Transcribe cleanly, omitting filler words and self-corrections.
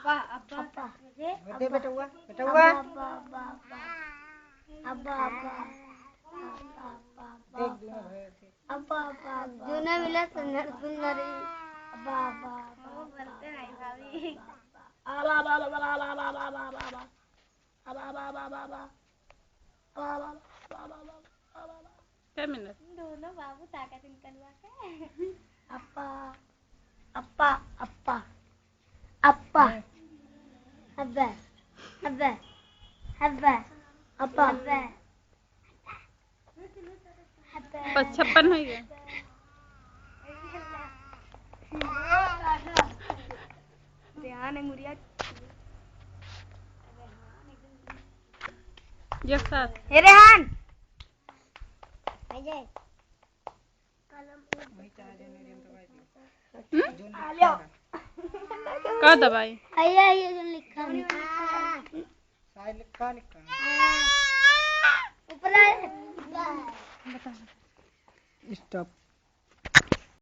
बेटे बेटा हुआ बेटा हुआ देख दोनों भैया थे दोनों मिला सुंदर सुंदरी बोलते हैं भाभी क्या मिनट दोनों बाबू ताकत निकलवा के अप्पा अप्पा अप्पा अप्पा अब्बा अब्बा अब्बा अप्पा अब्बा 55 हुई है ध्यान है मुरिया एक साथ हे रेहान अजय वही चाह जाने दिन दवाई दी आ लियो का दवाई आया ये जो लिखा साइड लिखा लिखा ऊपर बता स्टॉप